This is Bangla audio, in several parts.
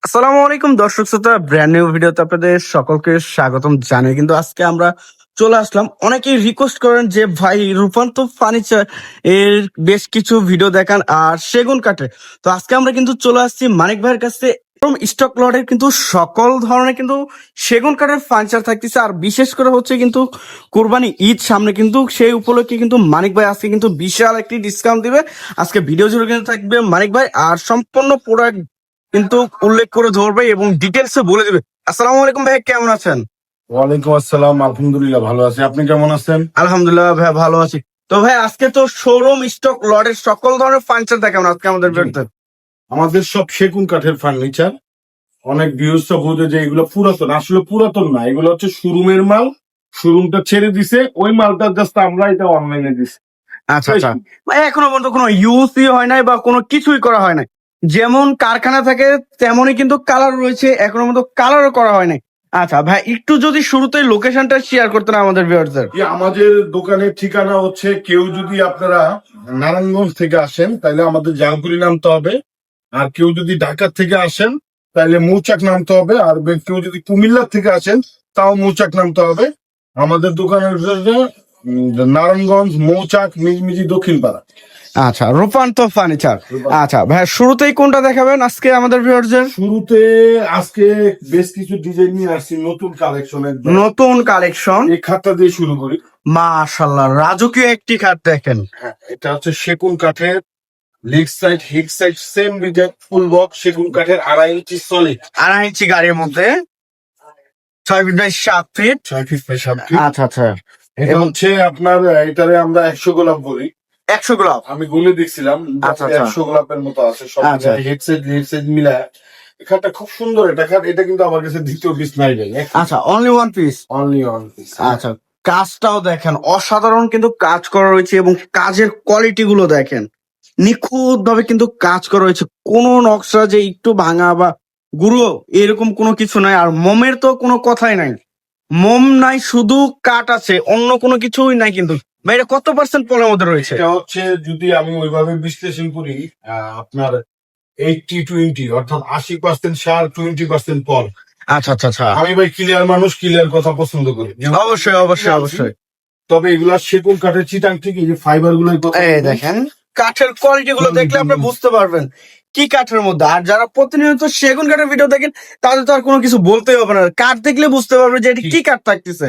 আসসালামু আলাইকুম দর্শক শ্রোতা, ব্র্যান্ড নিউ ভিডিওতে আপনাদের সকলকে স্বাগতম জানাই। কিন্তু আজকে আমরা চলে আসলাম, অনেকেই রিকোয়েস্ট করেন যে ভাই রূপান্ত ফার্নিচার এর বেশ কিছু ভিডিও দেখান আর সেগুন কাঠের। তো আজকে আমরা কিন্তু চলে আসছি মানিক ভাইয়ের কাছে। স্টক লটের কিন্তু সকল ধরনের কিন্তু সেগুন কাঠের ফার্নিচার থাকতেছে, আর বিশেষ করে হচ্ছে কিন্তু কুরবানি ঈদ সামনে, কিন্তু সেই উপলক্ষে কিন্তু মানিক ভাই আজকে কিন্তু বিশাল একটি ডিসকাউন্ট দিবে। আজকে ভিডিও জুড়ে কিন্তু থাকবে মানিক ভাই, আর সম্পূর্ণ প্রোডাক্ট কিন্তু উল্লেখ করে ধরবে এবং ডিটেলসে বলে দিবে। আসসালামু আলাইকুম ভাই, কেমন আছেন? ওয়ালাইকুম আসসালাম, আলহামদুলিল্লাহ ভালো আছি। আপনি কেমন আছেন? আলহামদুলিল্লাহ ভাই, ভালো আছি। তো ভাই আজকে তো শোরুম স্টক লটের সকল ধরনের ফার্নিচার দেখাবেন আজকে আমাদের ভিডিওতে। আমাদের সব সেগুন কাঠের ফার্নিচার। অনেক ভিউজ তো বুঝে যে এগুলো পুরাতন, আসলে পুরাতন না, এগুলো হচ্ছে শোরুমের মাল। শোরুমটা ছেড়ে দিছে, ওই মালটা জাস্ট আমরা এটা অনলাইনে দিছি। আচ্ছা আচ্ছা, ভাই এখনো পর্যন্ত কোনো ইউজই হয় নাই বা কোনো কিছুই করা হয় নাই। যেমন কারখানা থাকে তেমনই কিন্তু কালার রয়েছে, এখনো পর্যন্ত কালারও করা হয় নাই। আচ্ছা ভাই, একটু যদি শুরুতেই লোকেশনটা শেয়ার করতেন আমাদের ভিউয়ারদের। আমাদের দোকানের ঠিকানা হচ্ছে, কেউ যদি আপনারা নারায়ণগঞ্জ থেকে আসেন তাহলে আমাদের জামপুরি নামতে হবে, আর কেউ যদি ঢাকা থেকে আসেন তাহলে মৌচাক নামতে হবে, আর কেউ যদি কুমিল্লা থেকে আসেন তাও মৌচাক নামতে হবে। আমাদের দোকানের নারায়ণগঞ্জ, মৌচাক, মিজমিজি, দক্ষিণপাড়া। আচ্ছা, রূপান্ত ফার্নিচার। আচ্ছা ভাই, শুরুতেই কোনটা দেখাবেন আজকে আমাদের ভিউয়ারদের? শুরুতে আজকে বেশ কিছু ডিজাইন নিয়ে আসছি, নতুন কালেকশনের। নতুন কালেকশন। এই খাটটা দিয়ে শুরু করি। মাশাআল্লাহ, রাজকীয় একটি খাট দেখেন। হ্যাঁ, এটা হচ্ছে সেগুন কাঠের, leg side hip side same design, full box, সেগুন কাঠের, 2.5 ইঞ্চি সলিড। 2.5 ইঞ্চি গাড়ির মধ্যে 6 feet by 7 feet. 6 feet by 7 feet. আচ্ছা আচ্ছা, এটা হচ্ছে আপনার, এটারে আমরা 100 গোলাপ বলি। 100 গোলাপ। আমি গুনে দেখছিলাম, আচ্ছা, আচ্ছা। 100 গোলাপের মতো আছে সব। আচ্ছা। হেড সাইড লিপ সাইড মিলায় এই খাটটা খুব সুন্দর। এটা খাট, এটা কিন্তু আমার কাছে দ্বিতীয় পিস নাই ভাই, আচ্ছা, only one piece. Only one piece. আচ্ছা, কাজটাও দেখেন, অসাধারণ কিন্তু কাজ করা রয়েছে এবং কাজের কোয়ালিটি গুলো দেখেন, নিখুঁত ভাবে কিন্তু কাজ করা রয়েছে। কোনো নকশা যে একটু ভাঙা বা গুঁড়ো এরকম কোনো কিছু নাই। আর মোমের তো কোনো কথাই নাই, মোম নাই, শুধু কাঠ আছে, অন্য কোনো কিছুই নাই। কিন্তু ভাই এটা কত পার্সেন্ট পলের মধ্যে রয়েছে? এটা হচ্ছে, যদি আমি ওইভাবে বিশ্লেষণ করি, আপনার 80-20, অর্থাৎ 80% সার, 20% ফল। আচ্ছা আচ্ছা আচ্ছা, আমি ভাই ক্লিয়ার মানুষ, ক্লিয়ার কথা পছন্দ করি। অবশ্যই অবশ্যই অবশ্যই। তবে এগুলা সেগুন কাঠের চিটাং থেকে এই যে ফাইবার গুলো এই দেখেন, কাঠের কোয়ালিটি গুলো দেখলে আপনি বুঝতে পারবেন কি কাঠের মধ্যে। আর যারা প্রতিনিয়ত সেগুন কাঠের ভিডিও দেখেন তাদের তো আর কোনো কিছু বলতেই হবে না, কাঠ দেখলে বুঝতে পারবে যে এটি কি কাঠ থাকতেছে।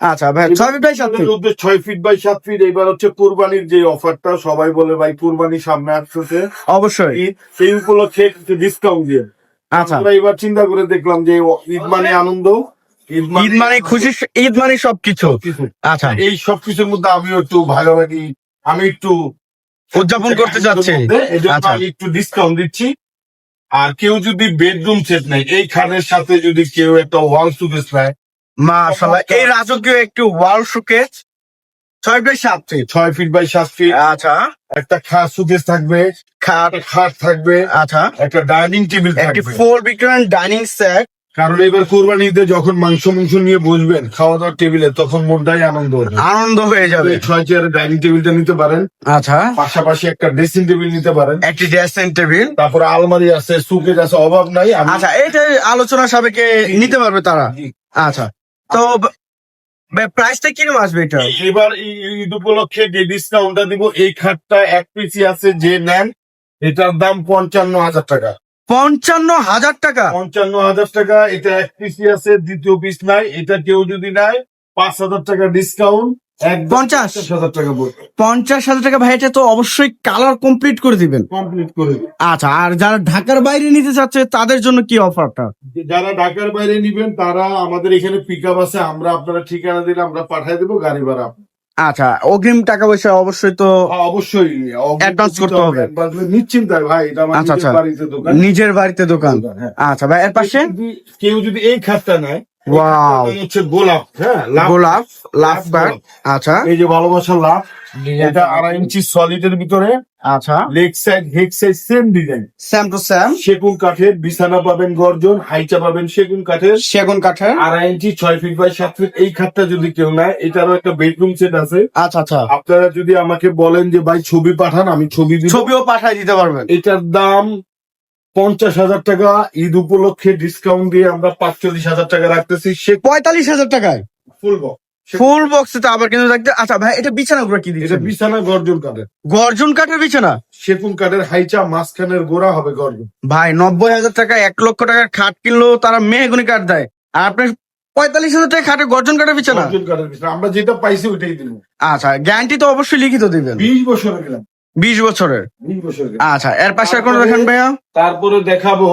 আচ্ছা ভাই, 6 feet by 7 feet. 6 feet by 7 feet. এবার হচ্ছে কুরবানির যে অফারটা, সবাই বলে ভাই কুরবানি সামনে আসছে, অবশ্যই। সেই উপলক্ষে ডিসকাউন্ট দিয়ে। আচ্ছা, আমরা এবার চিন্তা করে দেখলাম যে ঈদ মানে আনন্দ, ঈদ মানে খুশি, ঈদ মানে সবকিছু। আচ্ছা, এই সবকিছুর মধ্যে আমিও একটু ভাগাভাগি, আমি একটু উদযাপন করতে যাচ্ছে। এজন্য আচ্ছা, আমি একটু ডিসকাউন্ট দিচ্ছি। আর কেউ যদি বেডরুম সেট নেয়, এই খাটের সাথে যদি কেউ একটা ওয়াল সুকেস নেয়, মাশাআল্লাহ, এই রাজকীয় একটি wall showcase 6 by 7 feet. 6 feet by 7 feet. আচ্ছা, একটা খাট সুকেস থাকবে, খাট থাকবে, আচ্ছা, একটা ডাইনিং টেবিল একটি থাকবে। 4 ভিক্টোরিয়ান ডাইনিং সেট। কারণ এবার কোরবানিতে যখন মাংস নিয়ে বসবেন খাওয়া দাওয়ার টেবিলে, তখন মনটাই আনন্দ হবে, আনন্দ হয়ে যাবে। 6 চেয়ারের ডাইনিং টেবিলটা নিতে পারেন। আচ্ছা, পাশাপাশি একটা ড্রেসিং টেবিল নিতে পারেন। একটি ড্রেসিং টেবিল, তারপরে আলমারি আছে, সুকেস আছে, অভাব নাই। আচ্ছা, এইটাই আলোচনা সাপেক্ষে নিতে পারবে তারা। আচ্ছা, তো প্রাইসটা কিরকম আসবে এটা? এবার ঈদ উপলক্ষে যে ডিসকাউন্টটা দিব, এই খাটটা 1 পিসি আছে, যে নেন এটার দাম 55,000 টাকা। 55,000 টাকা? 55,000 টাকা। এটা 1 পিসি আছে, দ্বিতীয় পিস নাই। এটা কেউ যদি নেয় 5,000 টাকা ডিসকাউন্ট, 50,000 টাকা পড়বে। 50,000 টাকা ভাই, এটা তো অবশ্যই কালার কমপ্লিট করে দিবেন। কমপ্লিট করে দিন। আচ্ছা, আর যারা ঢাকার বাইরে নিতে চাচ্ছে তাদের জন্য কি অফারটা? যারা ঢাকার বাইরে নিবেন তারা আমাদের এখানে পিক আপ আছে, আমরা আপনারা ঠিকানা দিলে আমরা পাঠিয়ে দেবো গাড়ি ভাড়া। আচ্ছা, অগ্রিম টাকা পয়সা অবশ্যই তো অবশ্যই অ্যাডভান্স করতে হবে। নিশ্চিন্তায় ভাই, এটা আমার আচ্ছা নিজের আচ্ছা, বাড়িতে দোকান। নিজের বাড়িতে দোকান। হ্যাঁ। আচ্ছা ভাই, এর পাশে কেউ যদি এই খাটটা নেয়, ওয়াও, হচ্ছে গোলাপ। হ্যাঁ, গোলাপ, লাভ কাট। আচ্ছা, এই যে ভালোবাসার লাভ, এটা 2.5 ইঞ্চি সলিডের ভিতরে, আচ্ছা, leg side head side same design, same to same. সেগুন কাঠের বিছানা পাবেন, গর্জন হাইচা পাবেন সেগুন কাঠের, সেগুন কাঠের। 2.5 ইঞ্চি 6 ফিট বাই 7 ফিট। এই খাটটা যদি কেউ নেয়, এটারও একটা বেডরুম সেট আছে। আচ্ছা আচ্ছা, আপনারা যদি আমাকে বলেন যে ভাই ছবি পাঠান, আমি ছবি দিব, ছবিও পাঠাই দিতে পারবেন। এটার দাম 50,000 টাকা ঈদ উপলক্ষে ডিসকাউন্ট দিয়ে আমরা 45,000 টাকা রাখতেছি। সে 45,000 টাকায় ফুল বক্স, ফুল বক্স তো আবার কিন্তু দেখতে। আচ্ছা ভাই, এটা বিছানা গুলো কি এটা দিচ্ছে? বিছানা গর্জন কাঠের, গর্জন কাঠের বিছানা সেগুন কাঠের হাইচা, মাঝখানের গোড়া হবে গর্জন। ভাই। 90,000 টাকা 1,00,000 টাকার খাট কিনলেও তারা মেহগুনি কাঠ দেয়, আর আপনার 45,000 টাকা খাটে গর্জন কাঠের বিছানা। গর্জন কাঠের বিছানা আমরা যেটা পাইছি ওইটাই দিব। আচ্ছা, গ্যারান্টি তো অবশ্যই লিখিত দিবেন। 20 বছরের গেলাম, 20 বছরের। 20 বছরের। আচ্ছা, এর পাশে আর কোনো দেখেন ভাইয়া? তারপরে দেখাবো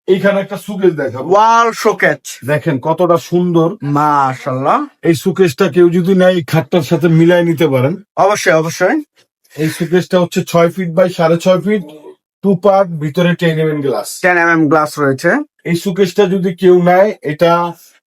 এইখানে একটা সুকেশ দেখাবো। ওয়াল শোকেস দেখেন কতটা সুন্দর। মাশাআল্লাহ। এই সুকেশটা কেউ যদি নেয় এই খাটটার সাথে মিলাই নিতে পারেন। অবশ্যই অবশ্যই। এই সুকেশটা হচ্ছে 6 ফিট বাই 6.5 ফিট, 2 পার্ট, ভিতরে 10 mm গ্লাস। 10 mm গ্লাস রয়েছে। এই সুকেশটা যদি কেউ নেয় এটা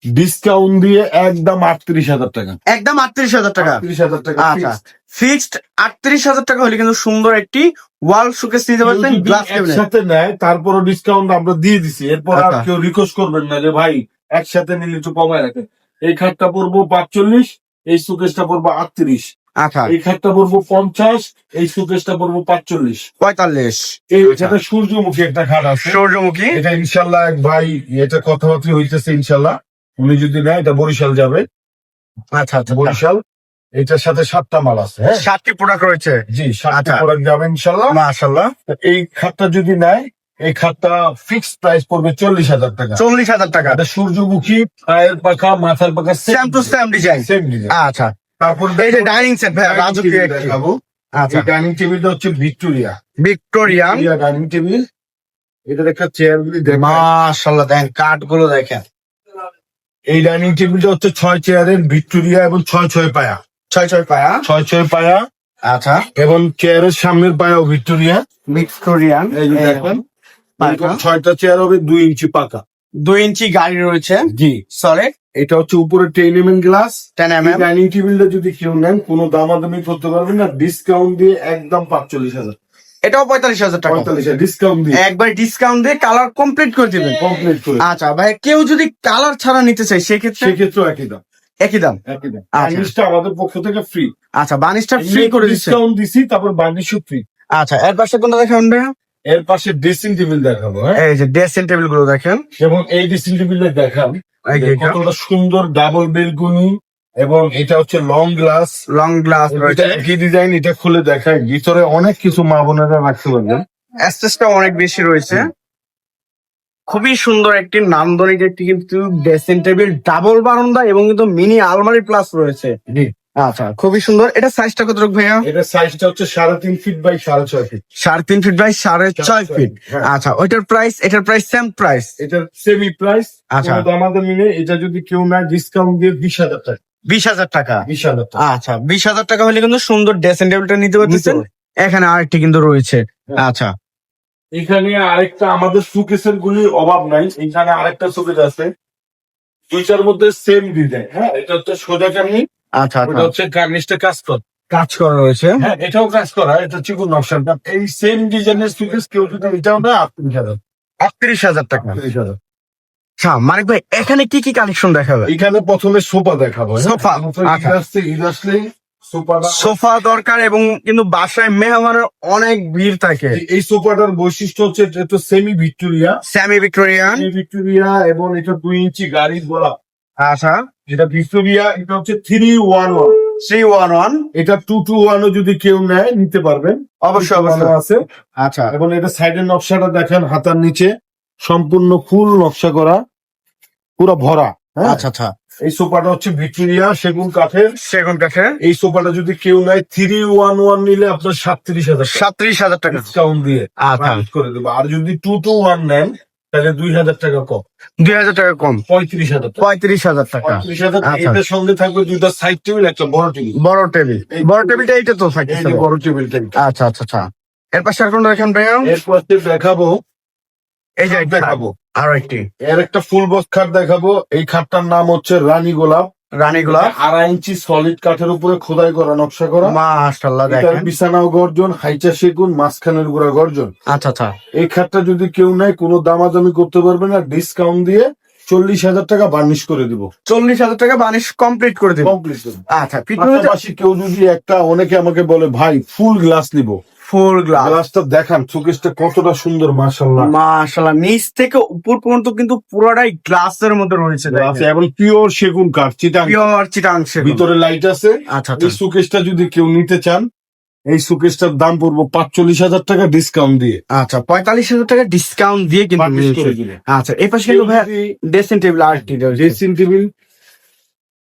ডিসকাউন্ট দিয়ে একদম 38,000 টাকা। একদম 38,000 টাকা। 38,000 টাকা আচ্ছা, fixed। ফিক্সড 38,000 টাকা হলে কিন্তু সুন্দর একটি ওয়াল শোকেস নিতে কেউ পারছেন, যদি গ্লাস ক্যাবিনেট। একসাথে নেয় তারপরও ডিসকাউন্ট আমরা দিয়ে দিছি। এরপর আর আচ্ছা। কেউ রিকোয়েস্ট করবেন না যে ভাই একসাথে নিলে একটু কমায় রাখেন। এই খাটটা পড়বো 45, এই সুকেশটা পড়বো 38, আচ্ছা, এই খাটটা পড়বো 50, এই সুকেশটা পড়বো 45। 45। এই যেটা সূর্যমুখী একটা খাট আছে, সূর্যমুখী। এটা ইনশাল্লাহ এক ভাই, এটা কথাবার্তা হইতেছে ইনশাল্লাহ, উনি যদি নেয় এটা বরিশাল যাবে। আচ্ছা আচ্ছা, বরিশাল, এটার সাথে 7টা মাল আছে। হ্যাঁ 7টি প্রোডাক্ট রয়েছে। জি, 7টা আচ্ছা। প্রোডাক্ট যাবে ইনশাল্লাহ। মাশাআল্লাহ। এই খাটটা যদি নেয়, এই খাটটা ফিক্সড প্রাইস পড়বে 40,000 টাকা। 40,000 টাকা। এটা সূর্যমুখী, পায়ের পাখা, মাথার পাখা same to same design. Same design. আচ্ছা, তারপর এই যে ডাইনিং সেট ভাই, রাজকীয় একটি। দেখাবো। আচ্ছা, এই ডাইনিং টেবিলটা হচ্ছে ভিক্টোরিয়া ভিক্টোরিয়ান। Dining table. এটার একটা চেয়ার গুলি দেখেন। মাশাআল্লাহ, দেখেন কাঠ গুলো দেখেন। এই ডাইনিং টেবিলটা হচ্ছে 6 চেয়ারের ভিক্টোরিয়া এবং 6 পায়া, 6 পায়া। 6 পায়া আচ্ছা, এবং চেয়ারের সামনের পায়াও ভিক্টোরিয়া। ভিক্টোরিয়ান। এই যে দেখেন, পাকা। 6টা চেয়ার হবে 2 ইঞ্চি পাকা। 2 ইঞ্চি গাড়ি রয়েছে। জি, সলিড এটা হচ্ছে উপরে 10 mm গ্লাস। 10 এই mm। ডাইনিং টেবিলটা যদি কেউ নেন কোনো দামাদামি করতে পারবেন না, ডিসকাউন্ট দিয়ে একদম 45,000। এটাও 45,000 টাকা। 45,000 ডিসকাউন্ট দিয়ে একবার ডিসকাউন্ট দিয়ে কালার কমপ্লিট করে দিবেন। কমপ্লিট করে। আচ্ছা ভাই, কেউ যদি কালার ছাড়া নিতে চাই সেক্ষেত্রে সেক্ষেত্রেও একই দাম, একই দাম। একই দাম। আচ্ছা। বার্নিশটা আমাদের পক্ষ থেকে ফ্রি। আচ্ছা, বার্নিশটা ফ্রি করে দিচ্ছে। ডিসকাউন্ট দিছি, তারপর বার্নিশও ফ্রি। আচ্ছা, এর পাশে কোনটা দেখেন ভাইয়া? এর পাশে ড্রেসিং টেবিল দেখাবো। হ্যাঁ, এই যে ড্রেসিং টেবিল গুলো দেখেন। এবং এই ড্রেসিং টেবিলটা দেখান এই যে এটা। কতটা সুন্দর, ডাবল বেলকনি, এবং এটা হচ্ছে লং গ্লাস। লং গ্লাস এটা রয়েছে। কি ডিজাইন, এটা খুলে দেখায়, ভিতরে অনেক কিছু মা বোনেরা রাখতে পারবেন। স্পেসটা অনেক বেশি রয়েছে। খুবই সুন্দর একটি নান্দনিক একটি কিন্তু ড্রেসিং টেবিল, ডাবল বারান্দা এবং কিন্তু মিনি আলমারি প্লাস রয়েছে। জি, আচ্ছা, খুবই সুন্দর। এটা সাইজটা কত রকম ভাইয়া? এটা সাইজটা হচ্ছে 3.5 feet by 6.5 feet. 3.5 feet by 6.5 feet. হ্যাঁ। আচ্ছা, ওইটার প্রাইস এটার প্রাইস সেম প্রাইস। এটা সেমি প্রাইস। আচ্ছা। আমাদের মিলে এটা যদি কেউ না ডিসকাউন্ট দিয়ে 20,000 টাকা। 20,000 টাকা। 20,000 টাকা। আচ্ছা, 20,000 টাকা হলে কিন্তু সুন্দর ড্রেসিং টেবিলটা নিতে পারতেছেন। এখানে আরেকটি কিন্তু রয়েছে। আচ্ছা, এখানে আরেকটা, আমাদের সুকেসের গুলি অভাব নাই, এখানে আরেকটা সুকেস আছে, দুইটার মধ্যে সেম ডিজাইন। হ্যাঁ, এটা হচ্ছে সোজা কার্নিশ, আচ্ছা, ওটা হচ্ছে কার্নিশটা কাজ করা। কাজ করা রয়েছে। হ্যাঁ, এটাও কাজ করা, এটা চিকুন নকশাটা। এই সেম ডিজাইনের সুকেস কেউ যদি এটাও না 38,000। 38,000 টাকা। 38,000। আচ্ছা মানিক ভাই, এখানে কি কি কালেকশন দেখাবে? এখানে প্রথমে সোফা দেখাবো। হ্যাঁ? সোফা, ঈদ আসছে, ঈদ আসলে সোফাটা, সোফা দরকার এবং কিন্তু বাসায় মেহমানের অনেক ভিড় থাকে। এই সোফাটার বৈশিষ্ট্য হচ্ছে এটা তো semi Victoria. Semi Victorian. Semi Victoria এবং এটা 2 ইঞ্চি গাড়ির গোলা। আচ্ছা, এটা ভিক্টোরিয়া, এটা হচ্ছে 311। 311। এটা 221 ও যদি কেউ নেয় নিতে পারবেন, অবশ্যই 221 অবশ্যই। আছে। আচ্ছা, এবং এটা সাইডের নকশাটা দেখেন, হাতার নিচে সম্পূর্ণ ফুল নকশা করা, পুরো ভরা। হ্যাঁ? আচ্ছা আচ্ছা, এই সোফাটা হচ্ছে ভিক্টোরিয়া সেগুন কাঠের। সেগুন কাঠের। এই সোফাটা যদি কেউ নেয় 311 নিলে আপনার 37,000 37,000 টাকা ডিসকাউন্ট দিয়ে আচ্ছা, বাতিল করে দেবো। আর যদি 221 নেন তাহলে 2,000 টাকা কম, 2,000 টাকা কম। 35,000 টাকা। 35,000 টাকা। 35,000। আচ্ছা। এটার সঙ্গে থাকবে 2টা সাইড টেবিল, একটা বড় টেবিল। বড় টেবিল। বড় টেবিলটা এইটা তো এই থাকতেছে। যে বড় টেবিলটা। আচ্ছা আচ্ছা আচ্ছা, এর পাশে আর কোনটা দেখেন ভাইয়া? এরপর দেখাবো, এই যে একটা দেখাবো আরো একটি এর একটা ফুল বক্স খাট দেখাবো। এই খাটটার নাম হচ্ছে রানী গোলাপ। রানী গোলাপ। 2.5 ইঞ্চি সলিড কাঠের উপরে খোদাই করা, নকশা করা। মাশাআল্লাহ, এটার দেখেন। বিছানাও গর্জন, হাইচা সেগুন, মাঝখানের গুড়া গর্জন। আচ্ছা আচ্ছা, এই খাটটা যদি কেউ নেয় কোনো দামাদামি করতে পারবে না, ডিসকাউন্ট দিয়ে 40,000 টাকা বার্নিশ করে দিব। 40,000 টাকা বানিশ কমপ্লিট করে দেব। কমপ্লিট। আচ্ছা, পিছনে পাশাপাশি কেউ যদি একটা, অনেকে আমাকে বলে ভাই ফুল গ্লাস নিব, ফুল গ্লাস। গ্লাসটা দেখান, শোকেসটা কতটা সুন্দর মাশাআল্লাহ। মাশাআল্লাহ, নিচ থেকে উপর পর্যন্ত কিন্তু পুরোটাই গ্লাসের মধ্যে রয়েছে, আছে এবং পিওর সেগুন কাঠ, চিটাং। পিওর চিটাং সেগুন। ভিতরে লাইট আছে। আচ্ছা এই শোকেসটা যদি কেউ নিতে চান, এই শোকেসটার দাম পড়বো 45,000 টাকা ডিসকাউন্ট দিয়ে। আচ্ছা, 45,000 টাকা ডিসকাউন্ট দিয়ে কিন্তু Purchase করে দিলে। আচ্ছা, এই পাশে কিন্তু ভাই ড্রেসিং টেবিল আর কি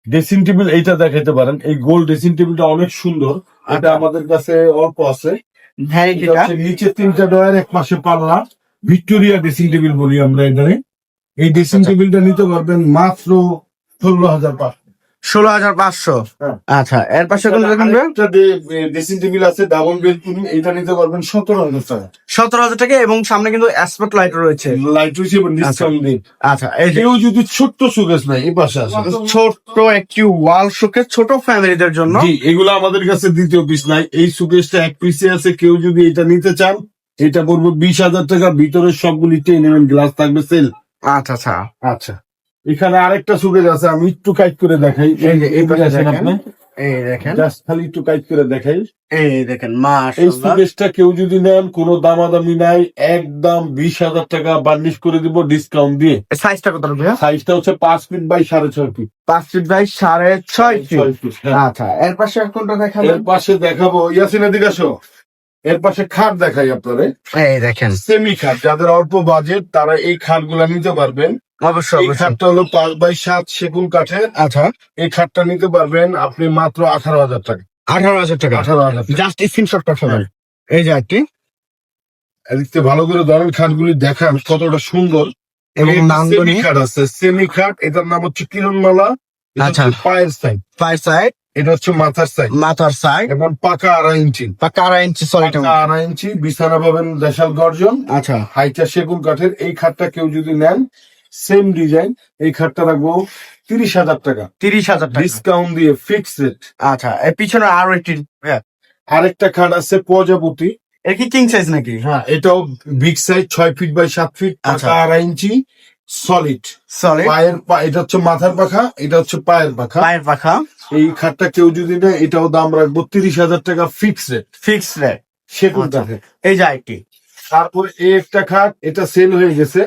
ড্রেসিং টেবিল এইটা দেখাইতে পারেন। এই গোল্ড ড্রেসিং টেবিলটা অনেক সুন্দর। এটা আমাদের কাছে অল্প আছে। এটা হচ্ছে নিচে 3টা ডয়ার, এক পাশে পাল্লা, ভিক্টোরিয়া ড্রেসিং টেবিল বলি আমরা এখানে। এই ড্রেসিং টেবিলটা নিতে পারবেন মাত্র 16,500। 16,500। হ্যাঁ। আচ্ছা, এর পাশে কোন দেখুন একটা ড্রেসিং টেবিল আছে ডাবল বেড, তুমি এটা নিতে পারবেন 17,000 টাকা। 17,000 টাকা, এবং সামনে কিন্তু অ্যাসপেক্ট লাইট রয়েছে। লাইট রয়েছে এবং ডিসকাউন্ট দিন। আচ্ছা, এই যে কেউ যদি ছোট্ট শোকেস নাই, এই পাশে আছে ছোট্ট একটি ওয়াল শোকেস, ছোট ফ্যামিলিদের জন্য। জি, এগুলো আমাদের কাছে দ্বিতীয় পিস নাই। এই শোকেসটা এক পিসে আছে। কেউ যদি এটা নিতে চান, এটা পড়বে 20,000 টাকা। ভিতরে সবগুলি টেন গ্লাস থাকবে সেল। আচ্ছা আচ্ছা আচ্ছা, এখানে আরেকটা শোকেস আছে, আমি একটু কাইট করে দেখাই। এই যে এই পাশে আছেন দেখেন, আপনি, এই দেখেন, জাস্ট খালি একটু কাইট করে দেখাই। এই দেখেন, এই মাশাআল্লাহ। শোকেসটা কেউ যদি নেন, কোনো দামাদামি নাই, একদম 20,000 টাকা বার্নিশ করে দিব ডিসকাউন্ট দিয়ে। সাইজটা কত ভাইয়া? সাইজটা হচ্ছে 5 feet by 6.5 feet. 5 feet by 6.5 feet. 6 feet, হ্যাঁ। আচ্ছা, এর পাশে কোনটা দেখাবেন? এর পাশে দেখাবো, ইয়াসিন এদিকে আসো। এর পাশে খাট দেখাই আপনারে। এই দেখেন, সেমি খাট, যাদের অল্প বাজেট তারা এই খাট গুলা নিতে পারবেন। অবশ্যই এই অবশ্যই। খাটটা হলো 5 বাই 7 সেগুন কাঠের। আচ্ছা, এই খাটটা নিতে পারবেন আপনি মাত্র 18,000 টাকা। 18,000 টাকা। 18,000 টাকা। জাস্ট স্ক্রিনশট পাঠাবেন। এই যে একটি, এদিকে ভালো করে ধরেন, খাটগুলি দেখান কতটা সুন্দর। এবং সেমি নান্দনিক খাট আছে, সেমি খাট। এটার নাম হচ্ছে কিরণমালা। এটা আচ্ছা। হচ্ছে পায়ের সাইড, পায়ের সাইড, এটা হচ্ছে মাথার সাইড, মাথার সাইড, এবং পাকা 2.5 ইঞ্চি। পাকা 2.5 ইঞ্চি সলিড। পাকা 2.5 ইঞ্চি বিছানা পাবেন দেশাল গর্জন। আচ্ছা, হাইটা সেগুন কাঠের। এই খাটটা কেউ যদি নেন, সেম ডিজাইন, এই খাটটা রাখবো 30,000 টাকা 30,000 টাকা। ডিসকাউন্ট দিয়ে, ফিক্স রেট। আচ্ছা, এর পিছনে আরো একটি, আরেকটা খাট আছে প্রজাপতি। এর কি কিং সাইজ নাকি? হ্যাঁ, এটাও big size, 6 feet by 7 feet, আচ্ছা। পাকা 2.5 ইঞ্চি সলিড। সলিড এটা হচ্ছে মাথার পাখা, এটা হচ্ছে পায়ের পাখা। পায়ের পাখা। এই খাটটা কেউ যদি নেয়, এটাও দাম রাখবো 30,000 টাকা ফিক্স রেট ফিক্স রেট। সেগুন আচ্ছা। কাঠের। এই যে আরেকটি, তারপরে এই একটা খাট, এটা সেল হয়ে গেছে।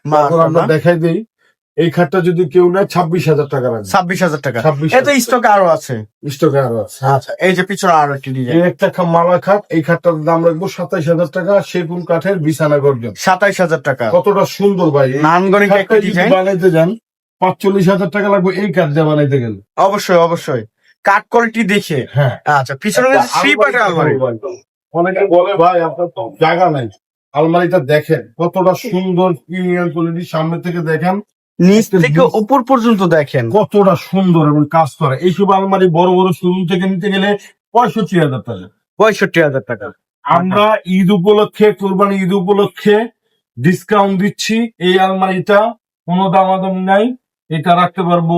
তারপর আমরা দেখাই দেই, এই খাটটা যদি কেউ নেয় 26,000 টাকা রাখবে। 26,000 টাকা। 26,000 এত স্টক আরো আছে। স্টকে আরো আছে। আচ্ছা, এই যে পিছনে আরো একটি ডিজাইন, এই একটা মালা খাট, এই খাটটার দাম রাখবো 27,000 টাকা সেগুন কাঠের বিছানা গর্জন। 27,000 টাকা। কতটা সুন্দর ভাই! এই নান্দনিক খাটটা একটা যদি ডিজাইন। বানাইতে যান 45,000 টাকা লাগবে এই কাঠ দিয়ে বানাইতে গেলে। অবশ্যই অবশ্যই, কাঠ কোয়ালিটি দেখে। হ্যাঁ, আচ্ছা, পিছনে থ্রি পার্টের আলমারি। অনেকে বলে ভাই আপনার তো জায়গা নাই, আলমারিটা দেখেন কতটা সুন্দর প্রিমিয়াম কোয়ালিটি। সামনে থেকে দেখেন, নিচ থেকে উপর পর্যন্ত দেখেন কতটা সুন্দর এবং কাজ করে। এইসব আলমারি বড় বড় শোরুম থেকে নিতে গেলে 65,000 টাকা। 65,000 টাকা। আমরা ঈদ উপলক্ষে, কোরবানি ঈদ উপলক্ষে ডিসকাউন্ট দিচ্ছি। এই আলমারিটা কোনো দামাদামি নাই, এটা রাখতে পারবো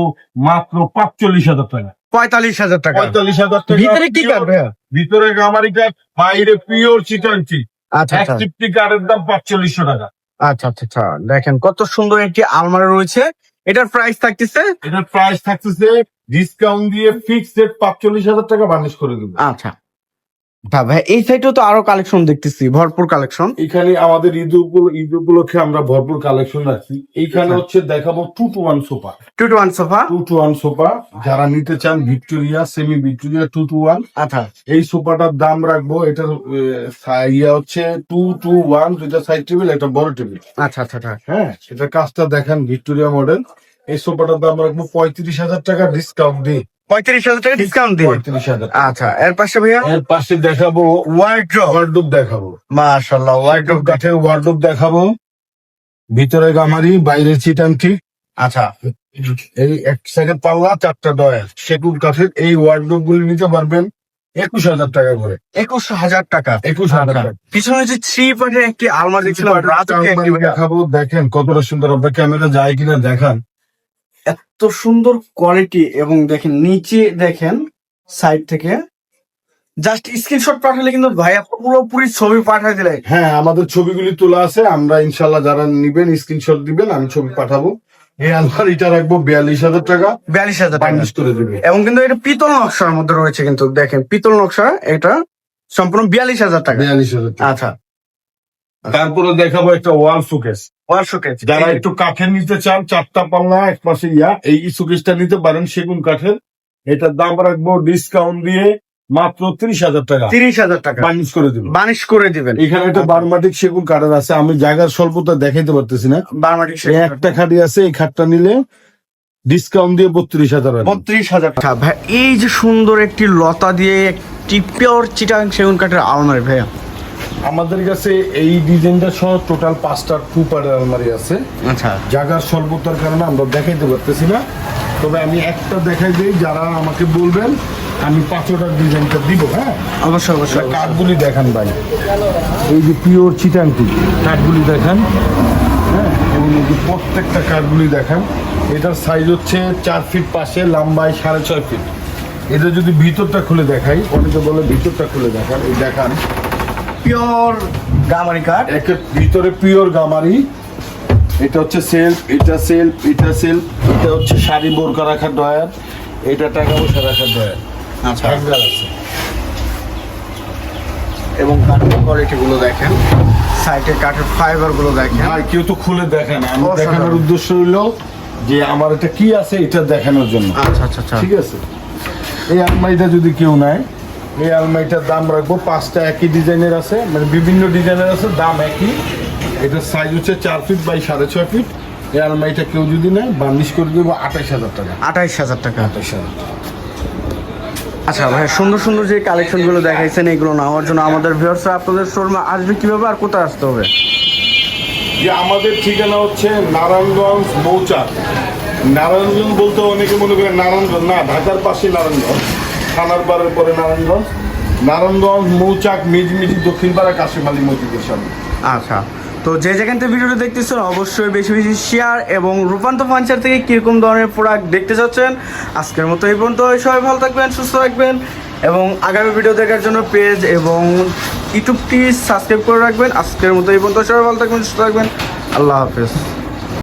মাত্র 45,000 টাকা। 45,000 টাকা। 45,000 টাকা। ভিতরে কি কাঠ ভাইয়া? ভিতরে গামারি কাঠ, বাইরে পিওর চিটাংচি। আচ্ছা আচ্ছা একটিপটি কাঠের দাম 4500 টাকা। আচ্ছা আচ্ছা আচ্ছা, দেখেন কত সুন্দর একটি আলমারি রয়েছে। এটার প্রাইস থাকতেছে, এটার প্রাইস থাকতেছে ডিসকাউন্ট দিয়ে ফিক্সড রেট 45,000 টাকা বার্নিশ করে দেবো। আচ্ছা ভাই, এই সাইডেও তো আরো কালেকশন দেখতেছি, ভরপুর কালেকশন। এখানে আমাদের ঈদ উপলক্ষে আমরা ভরপুর কালেকশন রাখছি। এইখানে হচ্ছে দেখাবো 2-to-1 sofa. 2-to-1 sofa. 2-to-1 sofa যারা নিতে চান, ভিক্টোরিয়া, সেমি ভিক্টোরিয়া 2-to-1। আচ্ছা, এই সোফাটার দাম রাখবো, এটার হচ্ছে 2-to-1, দুইটা সাইড টেবিল, একটা বড় টেবিল। আচ্ছা আচ্ছা আচ্ছা। হ্যাঁ, এটা কাজটা দেখেন, ভিক্টোরিয়া মডেল। এই সোফাটার দাম রাখবো 35,000 টাকা ডিসকাউন্ট দিই। 35,000 টাকা ডিসকাউন্ট দিয়ে। 35,000। আচ্ছা, এর পাশে ভাইয়া এর পাশে দেখাবো ওয়ার্ডরোব দেখাবো। মাশাআল্লাহ, ওয়ার্ডরোব কাঠের ওয়ার্ডরোব দেখাবো। ভিতরে গামারি, বাইরে চিটাংটি। আচ্ছা, এই এক সাইডে পাল্লা, 4টা ডয়ার সেগুন কাঠের। এই ওয়ার্ডরোব গুলি নিতে পারবেন 21,000 টাকা করে। 21,000 টাকা। 21,000 টাকা। পিছনে যে থ্রি পার্টের একটি আলমারি দেখছিলাম, দেখাবো, দেখেন কতটা সুন্দর। আপনার ক্যামেরা যায় কিনা দেখান। এত সুন্দর কোয়ালিটি, এবং দেখেন নিচে দেখেন সাইড থেকে জাস্ট স্ক্রিনশট পাঠালে কিন্তু ভাইয়া পুরোপুরি ছবি পাঠিয়ে দিলে। হ্যাঁ, আমাদের ছবিগুলি তোলা আছে। আমরা ইনশাল্লাহ যারা নিবেন স্ক্রিনশট দিবেন, আমি ছবি পাঠাবো। এই আলমারিটা রাখবো 42,000 টাকা 42,000 টাকা। বার্নিশ করে দেবে। এবং কিন্তু এটা পিতল নকশার মধ্যে রয়েছে, কিন্তু দেখেন পিতল নকশা এটা। সম্পূর্ণ 42,000 টাকা। 42,000 টাকা। আচ্ছা, তারপরে দেখাবো একটা ওয়াল শোকেস। ওয়াল শোকেস যারা একটু কাঠের নিতে চান, 4টা পাল্লা এক পাশে এই শোকেসটা নিতে পারেন সেগুন কাঠের। এটার দাম রাখবো ডিসকাউন্ট দিয়ে মাত্র 30,000 টাকা। 30,000 টাকা বানিশ করে দিব। বানিশ করে দিবেন। এখানে একটা বার্মাটিক সেগুন কাঠের আছে, আমি জায়গার স্বল্পতা দেখাইতে পারতেছি না। বার্মাটিক এই একটা খাটি আছে, এই খাটটা নিলে ডিসকাউন্ট দিয়ে 32,000 টাকা। 32,000 টাকা। ভাই এই যে সুন্দর একটি লতা দিয়ে একটি পিওর চিটাং সেগুন কাঠের আলমারি ভাইয়া, আমাদের কাছে এই ডিজাইনটা সহ টোটাল 5টা 2 পার্টের আলমারি আছে। আচ্ছা জায়গার স্বল্পতার কারণে আমরা দেখাইতে পারতেছি না, তবে আমি একটা দেখাই দিই, যারা আমাকে বলবেন আমি 5টার ডিজাইনটা দিব। হ্যাঁ, অবশ্যই অবশ্যই। কাঠগুলি দেখান ভাই, এই যে পিওর চিটাংটি কাঠগুলি দেখান। হ্যাঁ, এবং এই যে প্রত্যেকটা কাঠগুলি দেখান। এটার সাইজ হচ্ছে 4 ফিট পাশে, লম্বায় 6.5 ফিট। এটা যদি ভিতরটা খুলে দেখাই, অনেকে বলে ভিতরটা খুলে দেখান, এই দেখান পিওর গামারি কাঠ। একের ভিতরে পিওর গামারি। এটা হচ্ছে সেলফ, এটা সেলফ, এটা সেলফ, এটা হচ্ছে শাড়ি বোরকা রাখার ড্রয়ার, এটা টাকা পয়সা রাখার ড্রয়ার। আচ্ছা, হ্যাঙ্গার আছে। এবং কাঠের কোয়ালিটি গুলো দেখেন, সাইডে কাঠের ফাইবার গুলো দেখেন। ভাই কেউ তো খুলে দেখে না, আমি অসাধারণ। দেখানোর উদ্দেশ্য হইলো যে আমার এটা কি আছে এটা দেখানোর জন্য। আচ্ছা আচ্ছা আচ্ছা। ঠিক আছে, এই আলমারিটা যদি কেউ নেয়, এই আলমারিটার দাম রাখবো 5টা একই ডিজাইনের আছে, মানে বিভিন্ন ডিজাইনের আছে, দাম একই। এটার সাইজ হচ্ছে 4 ফিট বাই 6.5 ফিট। এই আলমারিটা কেউ যদি নেয় বার্নিশ করে দেবো 28,000 টাকা। 28,000 টাকা। 28,000 টাকা। আচ্ছা ভাই, সুন্দর সুন্দর যে কালেকশন গুলো দেখাইছেন এগুলো নেওয়ার জন্য আমাদের ভিউয়ার্সরা আপনাদের শোরুমে আসবে কিভাবে আর কোথায় আসতে হবে? যে আমাদের ঠিকানা হচ্ছে নারায়ণগঞ্জ মৌচাক। নারায়ণগঞ্জ বলতে অনেকে মনে করে নারায়ণগঞ্জ, না, ঢাকার পাশে নারায়ণগঞ্জ, থানার পাড়ের পরে নারায়ণগঞ্জ। নারায়ণগঞ্জ মৌচাক মিজমিজি দক্ষিণ পাড়া কাশিম আলী মসজিদের সামনে। আচ্ছা, তো যে যেখান থেকে ভিডিওটা দেখতেছেন অবশ্যই বেশি বেশি শেয়ার, এবং রূপান্তর ফার্নিচার থেকে কিরকম ধরনের প্রোডাক্ট দেখতে চাচ্ছেন। আজকের মতো এই পর্যন্ত। সবাই ভালো থাকবেন, সুস্থ থাকবেন, এবং আগামী ভিডিও দেখার জন্য পেজ এবং ইউটিউবটি সাবস্ক্রাইব করে রাখবেন। আজকের মতো এই পর্যন্ত। সবাই ভালো থাকবেন, সুস্থ থাকবেন। আল্লাহ হাফেজ।